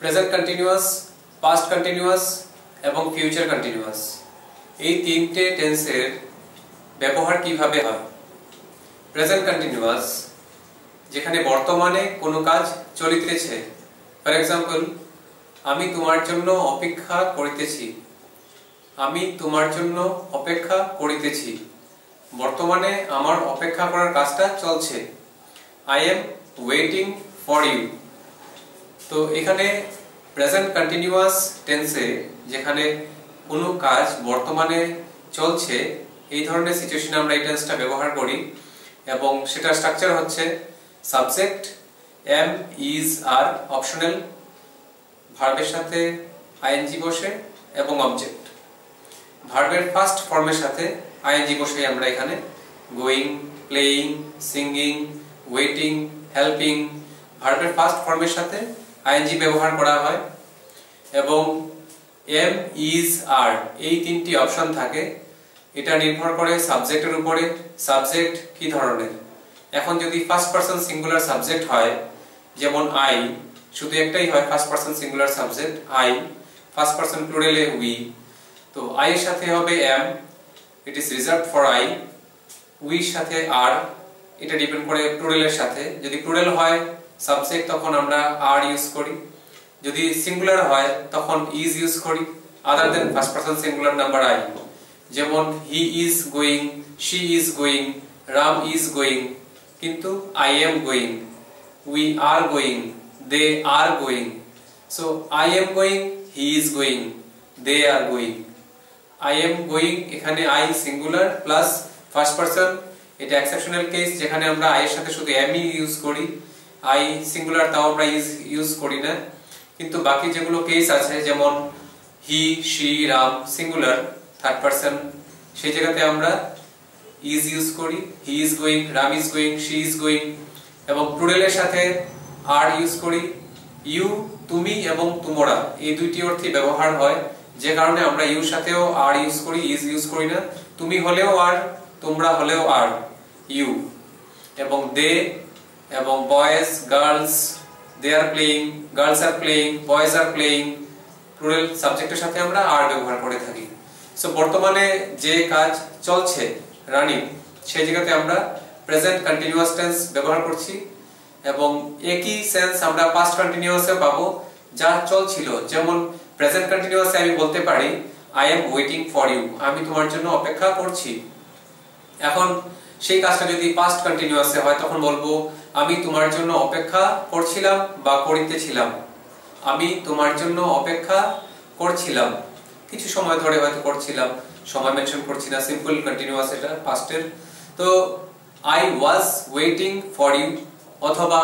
Present continuous, past continuous এবং future continuous এই তিনটে টেন্সের ব্যবহার কিভাবে হয়। প্রেজেন্ট কন্টিনিউয়াস যেখানে বর্তমানে কোনো কাজ চলিতেছে, ফর এক্সাম্পল আমি তোমার জন্য অপেক্ষা করিতেছি, আমি তোমার জন্য অপেক্ষা করিতেছি, বর্তমানে আমার অপেক্ষা করার কাজটা চলছে, I am waiting for you. তো এখানে প্রেজেন্ট কন্টিনিউয়াস টেন্সে যেখানে কোনো কাজ বর্তমানে চলছে এই ধরনের সিচুয়েশনে আমরা এই টেন্সটা ব্যবহার করি এবং সেটার স্ট্রাকচার হচ্ছে subject, am, is, are optional, ভার্বের সাথে আইএনজি বসে এবং অবজেক্ট। ভার্বের ফার্স্ট ফর্মের সাথে আইএনজি বসে আমরা এখানে going, playing, singing, waiting, helping ভার্বের ফার্স্ট ফর্মের সাথে আইএনজি ব্যবহার করা হয় এবং এম, ইজ, আর এই তিনটি অপশন থাকে। এটা নির্ভর করে সাবজেক্টের উপরে, সাবজেক্ট কি ধরনের। এখন যদি ফার্স্ট পারসন সিঙ্গুলার সাবজেক্ট হয়, যেমন আই, শুধু একটাই হয় first person singular subject I, first person প্লুরালে উই, তো আই এর সাথে হবে am, it is reserved for I, we এর সাথে আর, এটা ডিপেন্ড করে প্লুরালের সাথে। যদি প্লুরাল হয় সাবজেক্ট তখন আমরা আর ইউজ করি, যদি সিঙ্গুলার হয় তখন ইজ ইউজ করি other than first person singular number I. যেমন he is going, she is going, Ram is going, কিন্তু I am going, we are going, they are going. So I am going, he is going, they are going. I am going এখানে I singular plus first person, এটা exceptional case যেখানে আমরা I এর সাথে শুধু am use করি, I singular তাও আমরা ইজ ইউজ করি না। কিন্তু বাকি যেগুলো কেস আছে যেমন he, she, Ram singular third person, সেই জায়গাতে আমরা ইজ ইউজ করি, he is going, Ram is going, she is going. এবং প্লুরালের সাথে আর ইউজ করি, ইউ, তুমি এবং তোমরা এই দুইটি অর্থে ব্যবহার হয়, যে কারণে আমরা ইউর সাথেও আর ইউজ করি, ইজ ইউজ করি না। তুমি হলেও আর, তোমরা হলেও আর, ইউ। এবং দে এবং boys, girls, they are playing, girls are playing, boys are playing, plural সাবজেক্টের সাথে আমরা আর ব্যবহার করে থাকি। সো বর্তমানে যে কাজ চলছে, রানিং, সেই জায়গাতে আমরা প্রেজেন্ট কন্টিনিউয়াস টেন্স ব্যবহার করছি এবং একই সেন্স আমরা পাস্ট কন্টিনিউয়াসে পাবো, যা চলছিল। যেমন প্রেজেন্ট কন্টিনিউয়াসে আমি বলতে পারি I am waiting for you, আমি তোমার জন্য অপেক্ষা করছি। এখন সেই কাজটা যদি পাস্ট কন্টিনিউয়াসে হয় তখন বলবো আমি তোমার জন্য অপেক্ষা করছিলাম বা করিতেছিলাম, আমি তোমার জন্য অপেক্ষা করছিলাম, কিছু সময় ধরে হয়তো করছিলাম, সময় মেনশন করছি না, সিম্পল কন্টিনিউয়াস এটা পাস্টের। তো I was waiting for you অথবা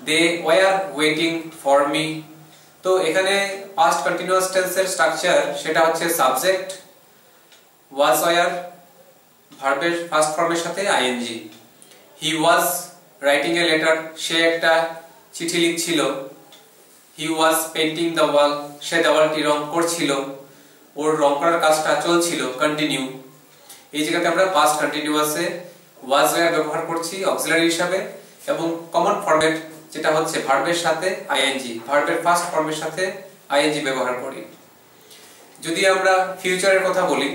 they were waiting for me. তো এখানে পাস্ট কন্টিনিউয়াস টেন্সের স্ট্রাকচার সেটা হচ্ছে সাবজেক্ট, ওয়াজ ওয়ার, ভার্বের ফার্স্ট ফর্মের সাথে ING. He was writing a letter, সে একটা চিঠি লিখছিল। হি ওয়াজ পেইন্টিং দ্য ওয়াল, সে দেওয়ালটি রং করছিল, ওর রং করার কাজটা চলছিল, কন্টিনিউ। এই জায়গাতে আমরা পাস্ট কন্টিনিউয়াসে ওয়াজ ওয়ার ব্যবহার করছি অক্সিলারি হিসাবে এবং কমন ফরম্যাট যেটা হচ্ছে ভার্বের সাথে আইএনজি, ভার্বের ফার্স্ট ফর্মের সাথে আইএনজি ব্যবহার করি। যদি আমরা ফিউচারের কথা বলি,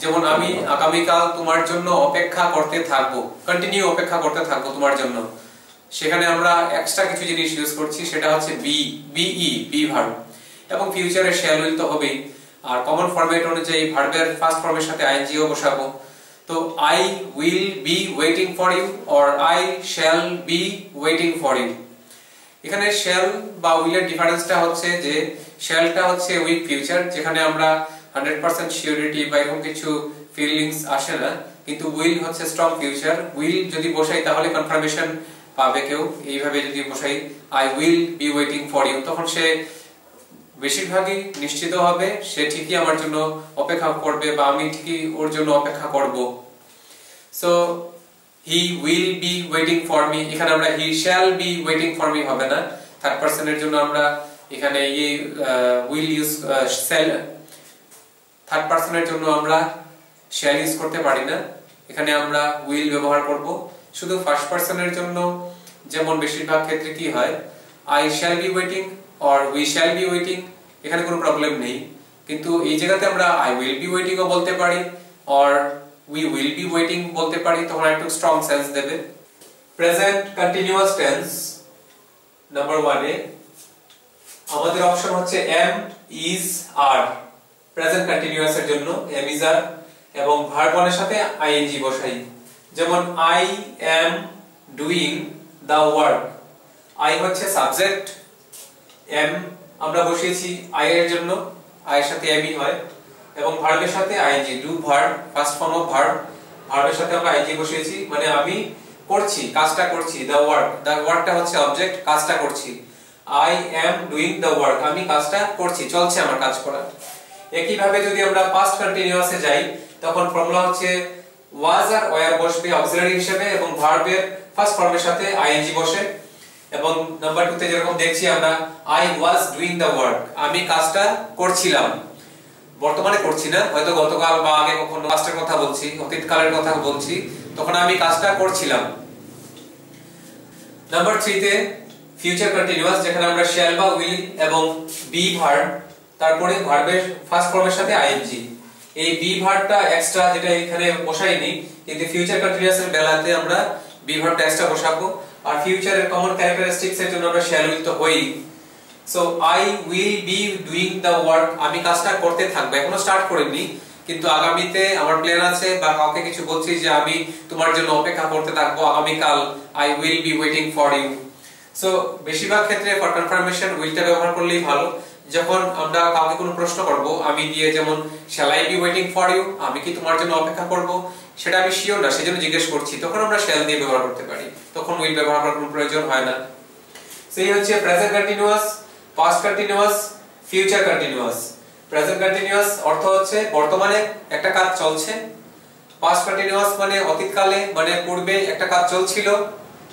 যেমন আমি আগামীকাল তোমার জন্য অপেক্ষা করতে থাকবো, কন্টিনিউ অপেক্ষা করতে থাকবো তোমার জন্য, সেখানে আমরা এক্সট্রা কিছু জিনিস ইউজ করছি, সেটা হচ্ছে বি, বিই, বি ভার্ব। এবং ফিউচারে শ্যাল উইল তো হবেই, আর কমন ফরম্যাট অনুযায়ী ভার্বের ফার্স্ট ফর্মের সাথে আইএনজিও বসাবো। তো I will be waiting for you or I shall be waiting for you. এখানে শ্যাল বা উইলের ডিফারেন্সটা হচ্ছে যে শ্যালটা হচ্ছে উইথ ফিউচার, যেখানে আমরা 100% সিওরিটি বা এরকম কিছু ফিলিংস আসে না, কিন্তু উইল হচ্ছে স্ট্রং ফিউচার। উইল যদি বসাই তাহলে কনফার্মেশন পাবে কেউ, এইভাবে যদি বসাই I will be waiting for you, তখন সে বেশিরভাগই নিশ্চিত হবে সে ঠিকই আমার জন্য অপেক্ষা করবে বা আমি ঠিকই ওর জন্য অপেক্ষা করব। So he will be waiting for me, এখানে আমরা he shall be waiting for me হবে না, থার্ড পারসনের জন্য আমরা এখানে এই উইল ইউজ, শ্যাল থার্ড পারসনের জন্য আমরা শ্যাল ইউজ করতে পারি না, এখানে আমরা উইল ব্যবহার করব। শুধু ফার্স্ট পারসনের জন্য যেমন বেশিরভাগ ক্ষেত্রে কি হয়, I shall be waiting or we shall be waiting, এখানে কোনো প্রবলেম নেই। কিন্তু এই জায়গাতে আমরা I will be waiting ও বলতে পারি or we will be waiting বলতে পারি, তখন একটু স্ট্রং সেন্স দেবে। প্রেজেন্ট কন্টিনিউয়াস টেন্স নাম্বার 1 এ আমাদের অপশন হচ্ছে am, is, are। Present continuous এর জন্য am, is, are এবং ভার্ব এর সাথে ing বসাই। যেমন I am doing the work, I হচ্ছে সাবজেক্ট, am আমরা বসিয়েছি I এর জন্য, I এর সাথে am ই হয় এবং ভার্বের সাথে ing, do verb, first form of verb, ভার্বের সাথে আমরা ing বসিয়েছি, মানে আমি করছি, কাজটা করছি। the workটা হচ্ছে অবজেক্ট, কাজটা করছি। I am doing the work, আমি কাজটা করছি, চলছে আমার কাজ করা। একই ভাবে যদি আমরা পাস্ট কন্টিনিউয়াসে যাই তখন ফর্মুলা হচ্ছে was আর were বসবে অক্সিলারি হিসেবে এবং ভার্বের ফার্স্ট ফর্মের সাথে ing বসে। এবং নাম্বার 2 তে যেরকম দেখছি আমরা I was doing the work, আমি কাজটা করছিলাম, বর্তমানে করছি না, হয়তো গতকাল বা আগে কখনো পাস্টের কথা বলছি, অতীতকালের কথা বলছি, তখন আমি কাজটা করছিলাম। নাম্বার 3 তে ফিউচার কন্টিনিউয়াস, যেখানে আমরা shall বা will এবং be ভার্ব, তারপরে ভার্বের ফার্স্ট ফর্মের সাথে ing। এই be ভার্বটা এক্সট্রা, যেটা এখানে বসাইনি, কিন্তু ফিউচার কন্টিনিউয়াস এর বেলাতে আমরা be ভার্বটা এক্সট্রা বসাবো। আর ফিউচারের কমন ক্যারেক্টারিস্টিক্স এর জন্য আমরা shall will তো হই। So I will be doing the work, আমি কাজটা করতে থাকবো, এখনো স্টার্ট করিনি, কিন্তু আগামীতে আমার প্ল্যান আছে, বা কাউকে কিছু বলছি যে আমি তোমার জন্য অপেক্ষা করতে থাকবো আগামী কাল, I will be waiting for you। So বেশিরভাগ ক্ষেত্রে ফর কনফার্মেশন উইলটা ব্যবহার করলেই ভালো। যখন আমরা কাউকে কোনো প্রশ্ন করব, আমি দিয়ে যেমন shall I be waiting for you, আমি কি তোমার জন্য অপেক্ষা করব, সেটা আমি শিওর না, সেজন্য জিজ্ঞেস করছি, তখন আমরা shall দিয়ে ব্যবহার করতে পারি, তখন উইল ব্যবহার করার কোনো প্রয়োজন হয় না। সেই হচ্ছে present continuous, past continuous, future continuous. Present continuous অর্থ হচ্ছে বর্তমানে একটা কাজ চলছে, পাস্ট কন্টিনিউয়াস মানে অতীতকালে, মানে পূর্বে একটা কাজ চলছিল,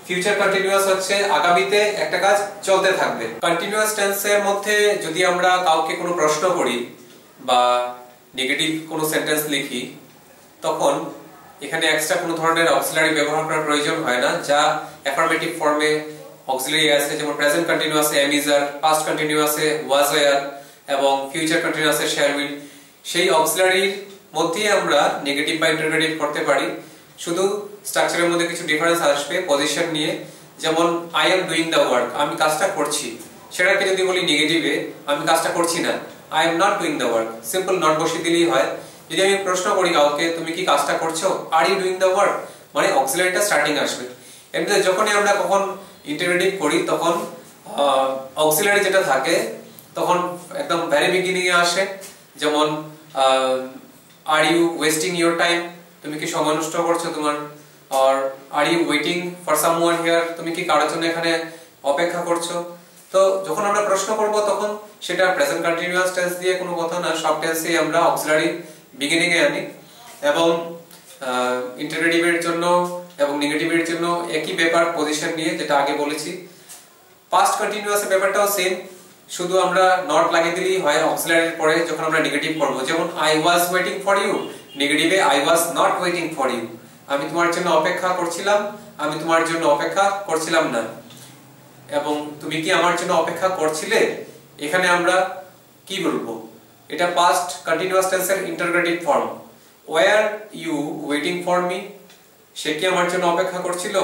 ফিউচার কন্টিনিউয়াস হচ্ছে আগামীতে একটা কাজ চলতে থাকবে। কন্টিনিউয়াস টেন্সের মধ্যে যদি আমরা কাউকে কোনো প্রশ্ন করি বা নেগেটিভ কোনো সেন্টেন্স লিখি, তখন এখানে এক্সট্রা কোনো ধরনের অক্সিলারি ব্যবহার করার প্রয়োজন হয় না, যা অ্যাফার্মেটিভ ফর্মে অক্সিলারি আছে, যেমন প্রেজেন্ট কন্টিনিউয়াসে am, is, are, পাস্ট কন্টিনিউয়াসে was, were এবং ফিউচার কন্টিনিউয়াসে shall, will। সেই অক্সিলারির মধ্যে আমরা নেগেটিভ বা ইন্টারোগেটিভ করতে পারি, শুধু স্ট্রাকচারের মধ্যে কিছু ডিফারেন্স আসবে পজিশন নিয়ে। যেমন I am doing the work, আমি কাজটা করছি, সেটাকে যদি বলি নেগেটিভে, আমি কাজটা করছি না, I am not doing the work, simple not বসিয়ে দিলেই হয়। যদি আমি প্রশ্ন করি কাউকে, তুমি কি কাজটা করছো, are you doing the work, মানে অক্সিলারিটা স্টার্টিং আসবে। এমনিতে যখনই আমরা কখন ইন্টারোগেটিভ করি তখন অক্সিলারি যেটা থাকে তখন একদম ভেরি বিগিনিং এ আসে, যেমন are you wasting your time, তুমি কি সময় নষ্ট করছো তোমার, আর are you waiting for someone here, তুমি কি কারোর জন্য এখানে অপেক্ষা করছো। তো যখন আমরা প্রশ্ন করব তখন সেটা প্রেজেন্ট কন্টিনিউয়াস টেন্স দিয়ে কোনো কথা না, সব টেন্সেই আমরা অক্সিলারি বিগিনিং এ আনি। এবং ইন্টারোগেটিভের জন্য এবং নেগেটিভের জন্য একই ব্যাপার, পজিশন নিয়ে, যেটা আগে বলেছি। পাস্ট কন্টিনিউয়াসের ব্যাপারটাও সেম, শুধু আমরা নট লাগিয়ে দিলেই হয় অক্সিলারির পরে যখন আমরা নেগেটিভ করব। যেমন I was waiting for you, নেগেটিভে I was not waiting for you, আমি তোমার জন্য অপেক্ষা করছিলাম, আমি তোমার জন্য অপেক্ষা করছিলাম না। এবং তুমি কি আমার জন্য অপেক্ষা করছিলে, এখানে আমরা কি বলবো, এটা পাস্ট কন্টিনিউয়াস টেন্সের interrogative form. Were you waiting for me, সে কি আমার জন্য অপেক্ষা করছিল।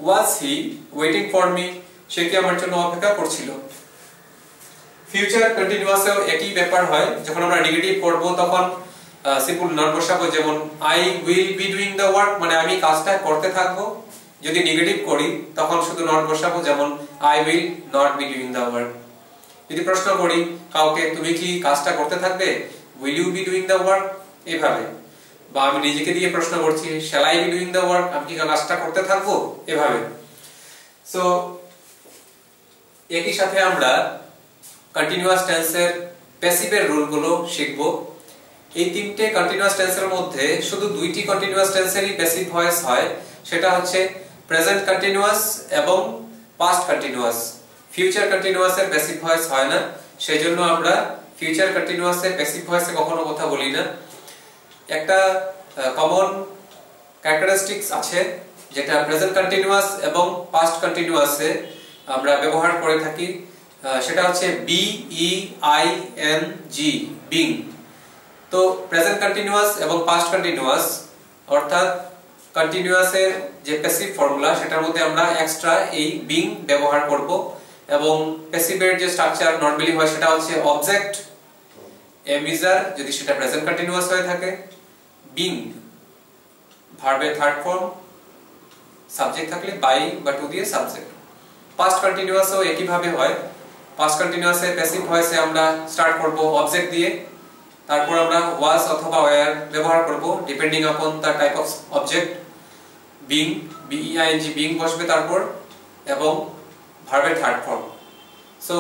Was he waiting for me, সে কি আমার জন্য অপেক্ষা করছিল। ফিউচার কন্টিনিউয়াসেও একই ব্যাপার হয়, যখন আমরা নেগেটিভ করব তখন সিম্পল নট বসাবো, যেমন I will be doing the work, মানে আমি কাজটা করতে থাকবো। যদি নেগেটিভ করি তখন শুধু নট বসাবো, যেমন I will not be doing the work। যদি প্রশ্ন করি কাউকে, তুমি কি কাজটা করতে থাকবে, will you be doing the work, এভাবে। বা আমি নিজেকে দিয়ে প্রশ্ন করছি, shall I be doing the work, আমি কি কাজটা করতে থাকবো, এভাবে। সো একই সাথে আমরা কন্টিনিউয়াস টেন্সের প্যাসিভের রুলগুলো শিখব। এই তিনটে কন্টিনিউয়াস টেন্সের মধ্যে শুধু দুইটি কন্টিনিউয়াস টেন্সেরই প্যাসিভ ভয়েস হয়, সেটা হচ্ছে প্রেজেন্ট কন্টিনিউয়াস এবং পাস্ট কন্টিনিউয়াস। ফিউচার কন্টিনিউয়াসের প্যাসিভ ভয়েস হয় না, সেজন্য আমরা ফিউচার কন্টিনিউয়াসের প্যাসিভ ভয়েসে কখনো কথা বলি না। একটা কমন ক্যারেক্টারিস্টিক্স আছে, যেটা প্রেজেন্ট কন্টিনিউয়াস এবং পাস্ট কন্টিনিউয়াসে আমরা ব্যবহার করে থাকি। সেটা হচ্ছে B E I N G, being. তো প্রেজেন্ট কন্টিনিউয়াস এবং পাস্ট কন্টিনিউয়াস অর্থাৎ কন্টিনিউয়াসের যে প্যাসিভ ফর্মুলা সেটার মধ্যে আমরা এক্সট্রা এই বিং ব্যবহার করব এবং প্যাসিভের যে স্ট্রাকচার নরমালি হয় সেটা হচ্ছে অবজেক্ট এম ইজার যদি সেটা প্রেজেন্ট কন্টিনিউয়াস হয়ে থাকে, বিং ভার্বের থার্ড ফর্ম, সাবজেক্ট থাকলে বাই বা টু দিয়ে সাবজেক্ট। পাস্ট কন্টিনিউয়াসও একই ভাবে হয়। পাস্ট কন্টিনিউয়াসে প্যাসিভ ভয়েসে আমরা স্টার্ট করব অবজেক্ট দিয়ে, তারপর আমরা ওয়াজ অথবা ওয়্যার ব্যবহার করব depending upon the type of object. Being B E I N G being বসবে তারপর এবং ভার্বের থার্ড ফর্ম। সো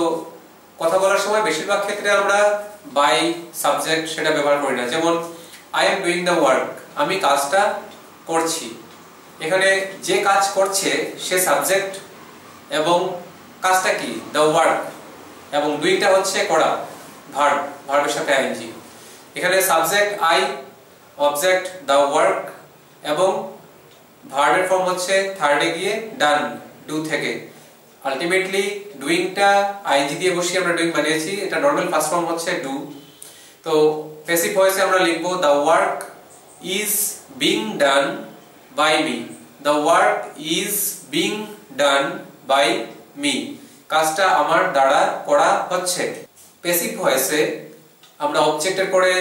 কথা বলার সময় বেশিরভাগ ক্ষেত্রে আমরা বাই সাবজেক্ট সেটা ব্যবহার করি না। যেমন I am doing the work, আমি কাজটা করছি। এখানে যে কাজ করছে সে সাবজেক্ট এবং কাজটা কি দ্য ওয়ার্ক এবং ডুইংটা হচ্ছে করা, ভার্ব, ভার্বের সাথে আইএনজি। এখানে subject I, object the work এবং ভার্বের ফর্ম হচ্ছে থার্ডে গিয়ে ডান, ডু থেকে। আলটিমেটলি ডুইংটা আইএনজি দিয়ে বসিয়ে আমরা ডুইং বানিয়েছি, এটা নরমাল ফার্স্ট ফর্ম হচ্ছে ডু। তো প্যাসিভ ভয়েসে আমরা লিখব the work is being done by me, the work is being done by me, কাজটা আমার দ্বারা করা হচ্ছে। প্যাসিভ ভয়েসে আমরা অবজেক্টের পরে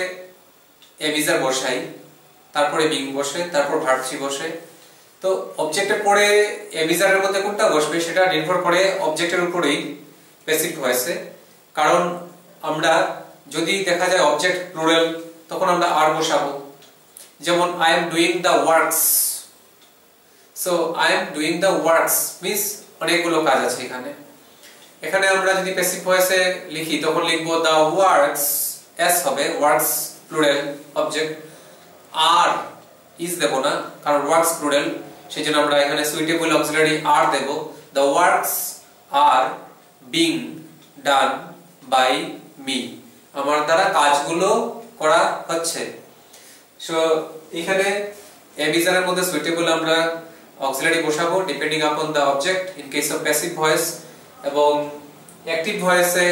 এম ইজার বসাই, তারপরে বিং বসে, তারপর ভার্ব থ্রি বসে। তো অবজেক্টের পরে এম ইজারের মধ্যে কোনটা বসবে সেটা নির্ভর করে অবজেক্টের উপরেই প্যাসিভ ভয়েসে। কারণ আমরা যদি দেখা যায় অবজেক্ট প্লুরাল তখন আমরা আর বসাবো। যেমন I am doing the works, so I am doing the works means অনেকগুলো কাজ আছে এখানে। এখানে আমরা যদি প্যাসিভ ভয়েসে লিখি তখন লিখবো দ্য ওয়ার্কস, এস হবে, ওয়ার্কস প্লুরাল অবজেক্ট, আর ইজ দেব না কারণ ওয়ার্কস প্লুরাল, সেজন্য আমরা এখানে সুইটেবল অক্সিলারি আর দেব। The works are being done by me, আমার দ্বারা কাজগুলো করা হচ্ছে। সো এখানে এম ইজারের মধ্যে সুইটেবল আমরা অক্সিলারি বসাবো depending upon the object in case of passive voice. এবং অ্যাক্টিভ ভয়েসে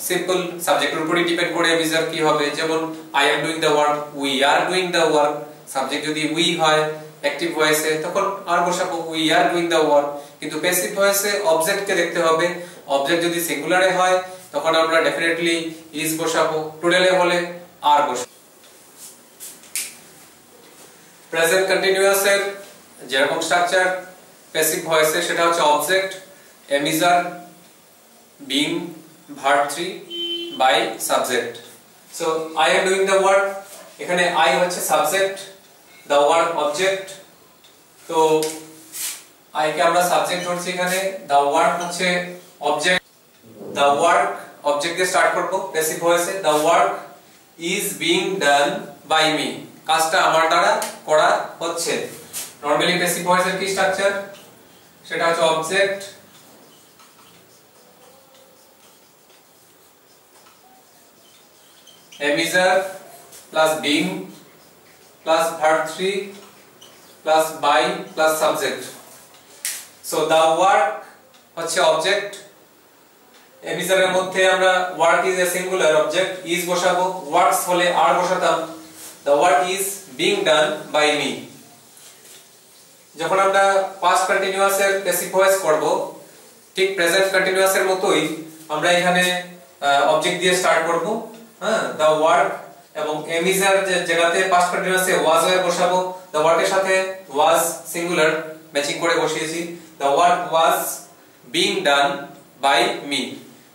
সিম্পল সাবজেক্টের উপরই ডিপেন্ড করে এম ইজার কি হবে। যেমন I am doing the work, we are doing the work, subject যদি উই হয় অ্যাক্টিভ ভয়েসে তখন আর বসাবো we are doing the work. কিন্তু প্যাসিভ ভয়েসে অবজেক্টকে দেখতে হবে, অবজেক্ট যদি সিঙ্গুলারে হয় তখন আমরা ডেফিনেটলি ইজ বসাবো, প্লুরালে হলে আর বসাবো। প্রেজেন্ট কন্টিনিউয়াসের যেরকম স্ট্রাকচার প্যাসিভ ভয়েসে সেটা হচ্ছে object am is are being verb three by subject. So I am doing the work, এখানে আই হচ্ছে সাবজেক্ট, দ্য ওয়ার্ক অবজেক্ট। তো আই কে আমরা সাবজেক্ট ধরছি এখানে, দ্য ওয়ার্ক হচ্ছে অবজেক্ট। দ্য ওয়ার্ক অবজেক্ট দিয়ে স্টার্ট করব প্যাসিভ ভয়েসে। The work is being done by me, কাজটা আমার দ্বারা করা হচ্ছে। নরমালি প্যাসিভ ভয়েসের কি স্ট্রাকচার সেটা হচ্ছে object am is are plus being plus verb three plus by plus subject. So the work হচ্ছে অবজেক্ট, এম ইজারের মধ্যে আমরা work is a singular object, is বসাবো, ওয়ার্কস হলে আর বসাতাম। The work is being done by me. যখন আমরা পাস্ট কন্টিনিউয়াসের প্যাসিভ ভয়েস করব ঠিক প্রেজেন্ট কন্টিনিউয়াসের মতোই আমরা এখানে অবজেক্ট দিয়ে স্টার্ট করব, হ্যাঁ, দ্য ওয়ার্ক এবং এম ইজার যে জায়গাতে পাস্ট কন্টিনিউয়াসে ওয়াজ এর বসাবো, দ্য ওয়ার্কের সাথে ওয়াজ সিঙ্গুলার ম্যাচিং করে বসিয়েছি। The work was being done by me,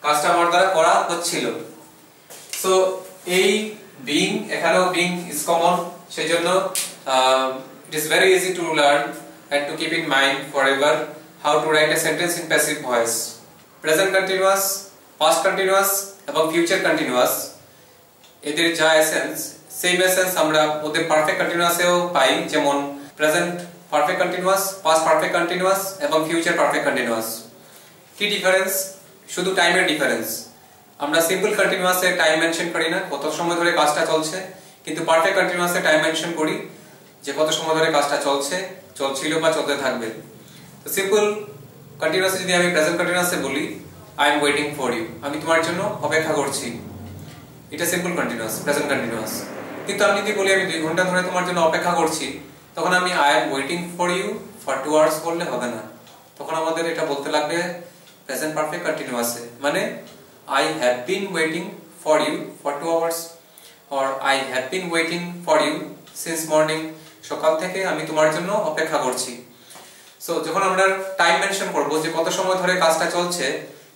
কাজটা আমার দ্বারা করা হচ্ছিল। সো এই বিং, এখানেও বিং ইজ কমন, সেজন্য it is very easy to learn and to keep in mind forever how to write a sentence in passive voice. Present continuous, past continuous এবং future continuous এদের যা essence same essence আমরা ওদের perfect কন্টিনিউয়াসেও পাই। যেমন present perfect continuous, past perfect continuous এবং future perfect continuous. কি difference? শুধু টাইমের ডিফারেন্স। আমরা সিম্পল কন্টিনিউয়াসে টাইম মেনশন করি না কত সময় ধরে কাজটা চলছে, কিন্তু পারফেক্ট কন্টিনিউয়াসে টাইম মেনশন করি যে কত সময় ধরে কাজটা চলছে, চলছিল বা চলতে থাকবে। তো সিম্পল কন্টিনিউয়াসে যদি আমি প্রেজেন্ট কন্টিনিউয়াসে বলি I am waiting for you, আমি তোমার জন্য অপেক্ষা করছি। এটা সিম্পল কন্টিনিউয়াস, প্রেজেন্ট কন্টিনিউয়াস। কিন্তু আমি যদি বলি আমি 2 ঘন্টা ধরে তোমার জন্য অপেক্ষা করছি, তখন আমি I am waiting for you for 2 hours বললে হবে না। তখন আমাদের এটা বলতে লাগবে প্রেজেন্ট পারফেক্ট কন্টিনিউয়াসে, মানে I have been waiting for you for 2 hours or I have been waiting for you since morning, সকাল থেকে আমি তোমার জন্য অপেক্ষা করছি। সো যখন আমরা টাইম মেনশন করব যে কত সময় ধরে কাজটা চলছে,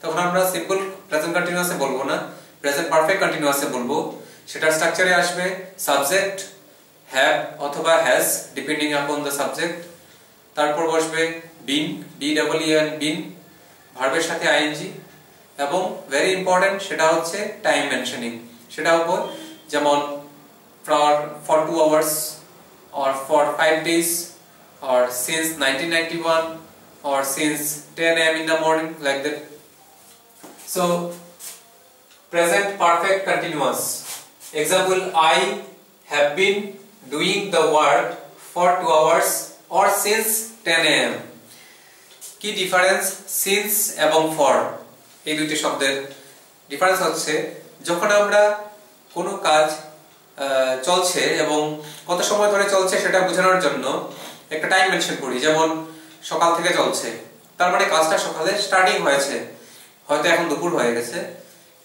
তখন আমরা সিম্পল প্রেজেন্ট কন্টিনিউয়াসে বলবো না, প্রেজেন্ট পারফেক্ট কন্টিনিউয়াসে বলবো। সেটার স্ট্রাকচারে আসবে সাবজেক্ট হ্যাভ অথবা has depending upon the subject, তারপর বসবে বিন, বি ডাবল ই এন বিন, ভার্বের সাথে আইএনজি, এবং ভেরি ইম্পর্টেন্ট সেটা হচ্ছে টাইম মেনশনিং। সেটা হবে যেমন for 2 hours or for 5 days or since 1991 or since 10 a.m. in the morning, like that. So present perfect continuous. Example, I have been doing the work for 2 hours or since 10 a.m. কি difference since এবং for এই দুটি শব্দের? Difference হচ্ছে যখন আমরা কোনো কাজ চলছে এবং কত সময় ধরে চলছে সেটা বোঝানোর জন্য একটা টাইম মেনশন করি, যেমন সকাল থেকে চলছে, তার মানে কাজটা সকালে স্টার্টিং হয়েছে, হয়তো এখন দুপুর হয়ে গেছে।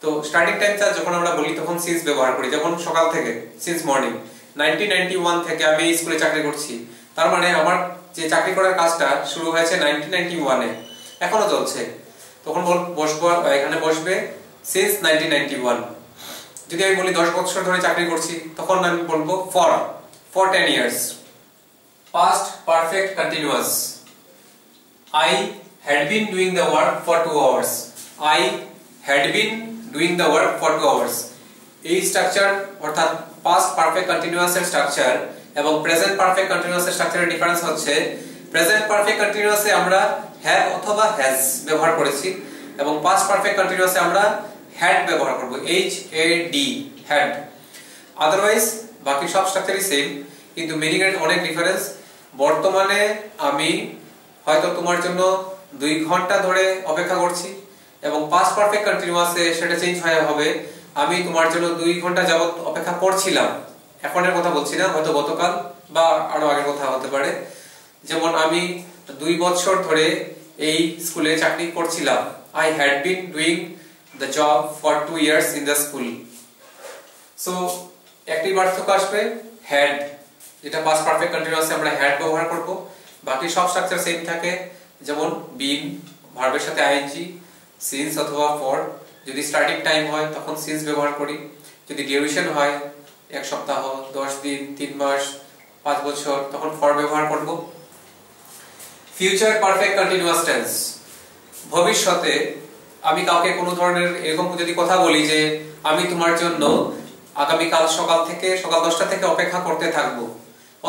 তো স্টার্টিং টাইমটা যখন আমরা বলি তখন সিন্স ব্যবহার করি, যেমন সকাল থেকে, সিন্স মর্নিং। 1991 থেকে আমি এই স্কুলে চাকরি করছি, তার মানে আমার যে চাকরি করার কাজটা শুরু হয়েছে 1991 এ, এখনো চলছে। তখন বসবো, এখানে বসবে সিন্স 1991। যদি আমি বলি 10 বছর ধরে চাকরি করছি, তখন আমি বলবো for 10 years. Past perfect continuous. I had been doing the work for 2 hours. I had been doing the work for 2 hours. এই স্ট্রাকচার অর্থাৎ past perfect continuous এর স্ট্রাকচার এবং present perfect continuous এর স্ট্রাকচারের ডিফারেন্স হচ্ছে present perfect continuous এ আমরা have অথবা has ব্যবহার করেছি এবং past perfect continuous এ আমরা had ব্যবহার করব, had, had। আদারওয়াইজ বাকি সব স্ট্রাকচারই সেম, কিন্তু মিনিং এর অনেক ডিফারেন্স। বর্তমানে আমি হয়তো তোমার জন্য 2 ঘন্টা ধরে অপেক্ষা করছি, এবং পাস্ট পারফেক্ট কন্টিনিউয়াসে সেটা চেঞ্জ হয়ে হবে আমি তোমার জন্য 2 ঘন্টা যাবত অপেক্ষা করছিলাম। এখনের কথা বলছি না, হয়তো গতকাল বা আরো আগের কথা হতে পারে। যেমন আমি 2 বছর ধরে এই স্কুলে চাকরি করছিলাম, I had been doing the job for 2 years in the school. So একটি পার্থক্য আসবে had, যেটা পাস্ট পারফেক্ট কন্টিনিউয়াসে আমরা had ব্যবহার করব। বাকি সব স্ট্রাকচার সেম থাকে, যেমন been ভার্বের সাথে আইএনজি, since অথবা for। যদি স্টার্টিং টাইম হয় তখন since ব্যবহার করি, যদি ডিউরেশন হয় 1 সপ্তাহ, 10 দিন, 3 মাস, 5 বছর, তখন for ব্যবহার করব। Future perfect continuous tense. ভবিষ্যতে আমি কাউকে কোনো ধরনের এরকম যদি কথা বলি যে আমি তোমার জন্য আগামী কাল সকাল 10টা থেকে অপেক্ষা করতে থাকবো,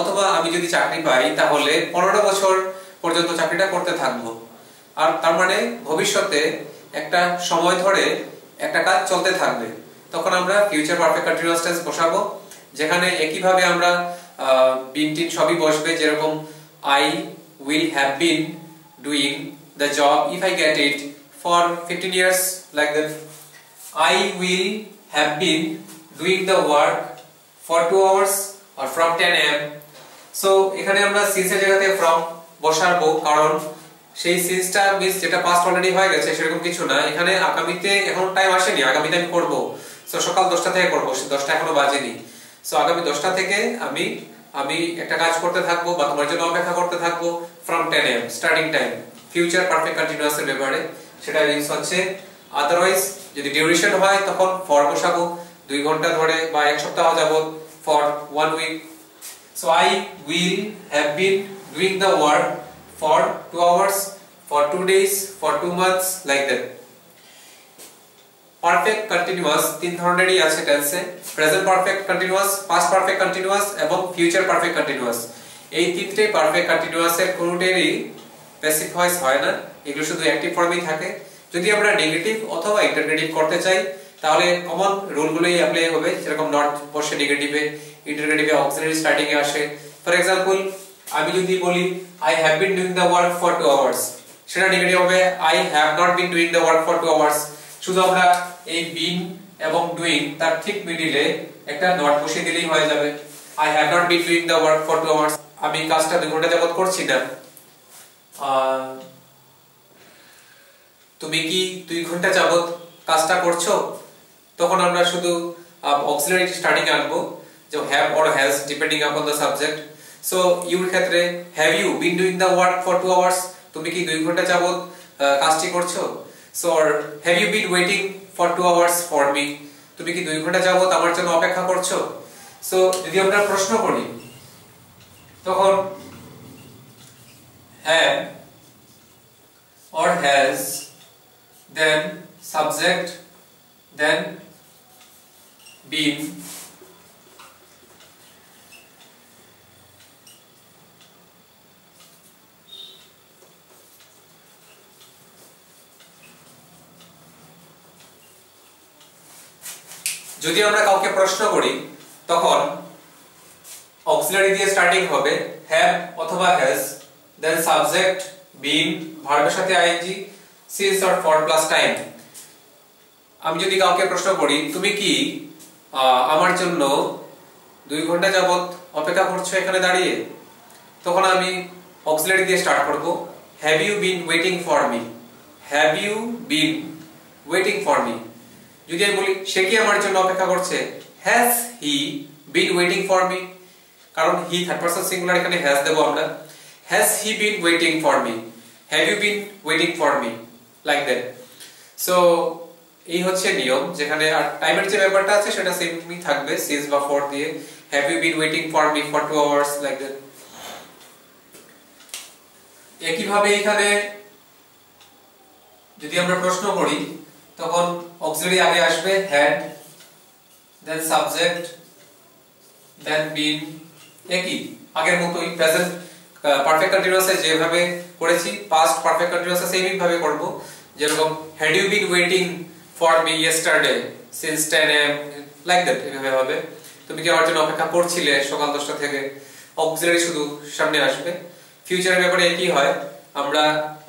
অথবা আমি যদি চাকরি পাই তাহলে 15 বছর পর্যন্ত চাকরিটা করতে থাকবো, আর তার মানে ভবিষ্যতে একটা সময় ধরে একটা কাজ চলতে থাকবে, তখন আমরা ফিউচার পারফেক্ট কন্টিনিউয়াস টেন্স বসাবো, যেখানে একই ভাবে আমরা বিন টিন সবই বসবে, যেরকম I will have been doing the job if I get it for 15 years, like that. I will have been doing the work for 2 hours or from 10 a.m. So এখানে আমরা since এর জায়গাতে from বসাবো, কারণ সেই since টা means যেটা past already হয়ে গেছে সেরকম কিছু না, এখানে আগামীতে এখন টাইম আসেনি, আগামীতে আমি করব। সো সকাল 10টা থেকে করব, 10টা এখনো বাজেনি। সো আগামী 10টা থেকে আমি একটা কাজ করতে থাকবো বা তোমার জন্য অপেক্ষা করতে থাকবো from 10 a.m. Starting time future perfect continuous এর ব্যাপারে সেটা ইউজ হচ্ছে। আদারওয়াইজ যদি ডিউরেশন হয় তখন for বসাবো, 2 ঘন্টা ধরে বা 1 সপ্তাহ যাবত for 1 week. So I will have been doing the work for 2 hours, for 2 days, for 2 months, like that. Perfect continuous 3 ধরনেরই আছে টেন্সে, present perfect continuous, past perfect continuous এবং ফিউচার পারফেক্ট কন্টিনিউয়াস। এই তিনটেই পারফেক্ট কন্টিনিউয়াসের কোনোটারই প্যাসিভ ভয়েস হয় না, এগুলো শুধু অ্যাক্টিভ ফর্মেই থাকে। যদি আমরা নেগেটিভ অথবা ইন্টারগেটিভ করতে চাই তাহলে কমন রুলগুলোই অ্যাপ্লাই হবে, যেরকম নট বসে নেগেটিভে, ইন্টারগেটিভে অক্সিলারি স্টার্টিং এ আসে। ফর এক্সাম্পল আমি যদি বলি I have been doing the work for 2 hours, সেটা নেগেটিভ হবে I have not been doing the work for 2 hours। শুধু আমরা এই been এবং doing তার ঠিক মিডিলে একটা নট বসিয়ে দিলেই হয়ে যাবে। I have not been doing the work for 2 hours। আমি কাজটা 2 ঘন্টা যাবত করছি না। তুমি কি 2 ঘন্টা যাবত কাজটা করছো? তখন আমরা শুধু অক্সিলারি স্টার্টিং আনবো, যে have or has depending upon the subject। So your ক্ষেত্রে have you been doing the work for 2 hours? তুমি কি 2 ঘন্টা যাবত কাজটি করছো? So have you been waiting for 2 hours for me? তুমি কি 2 ঘন্টা যাবত আমার জন্য অপেক্ষা করছো? সো যদি আমরা প্রশ্ন করি তখন have or has, then subject, then been, যদি আমরা কাউকে প্রশ্ন করি তখন অক্সিলারি দিয়ে স্টার্টিং হবে have অথবা has, then subject, been, ভার্বের সাথে ing, since or for plus time। আমি যদি কাউকে প্রশ্ন করি তুমি কি আমার জন্য 2 ঘন্টা যাবত অপেক্ষা করছো এখানে দাঁড়িয়ে, তখন আমি অক্সিলারি দিয়ে স্টার্ট করব have you been waiting for me? have you been waiting for me? যদি আমি বলি সে কি আমার জন্য অপেক্ষা করছে, has he been waiting for me? কারণ he থার্ড পারসন সিঙ্গুলার, এখানে has দেব আমরা। has he been waiting for me? have you been waiting for me? like that। So এই হচ্ছে নিয়ম, যেখানে আর টাইমের যে ব্যাপারটা আছে সেটা সেমই থাকবে, since বা for দিয়ে have you been waiting for me for 2 hours, like that। একই ভাবে এখানে যদি আমরা প্রশ্ন করি তখন অক্সিলারি আগে আসবে had, then subject, then been, একই আগের মতই প্রেজেন্ট পারফেক্ট কন্টিনিউয়াসে যেভাবে করেছি পাস্ট পারফেক্ট কন্টিনিউয়াসে সেমই ভাবে করব। যেরকম had you been waiting for me yesterday since 10 am, like that এভাবে হবে। তুমি কি আমার জন্য অপেক্ষা করছিলে সকাল 10টা থেকে, অক্সিলারি শুধু সামনে আসবে। ফিউচারের ব্যাপারে একই হয়, আমরা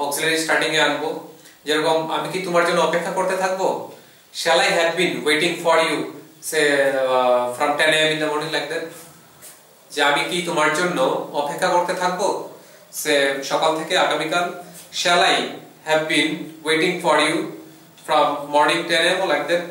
অক্সিলারি স্টার্টিং এ আনবো। যেরকম আমি কি তোমার জন্য অপেক্ষা করতে থাকবো, shall I have been waiting for you say from 10 am in the morning, like that। যে আমি কি তোমার জন্য অপেক্ষা করতে থাকবো সে সকাল থেকে আগামীকাল, shall I have been waiting for you from morning 10 am, like that।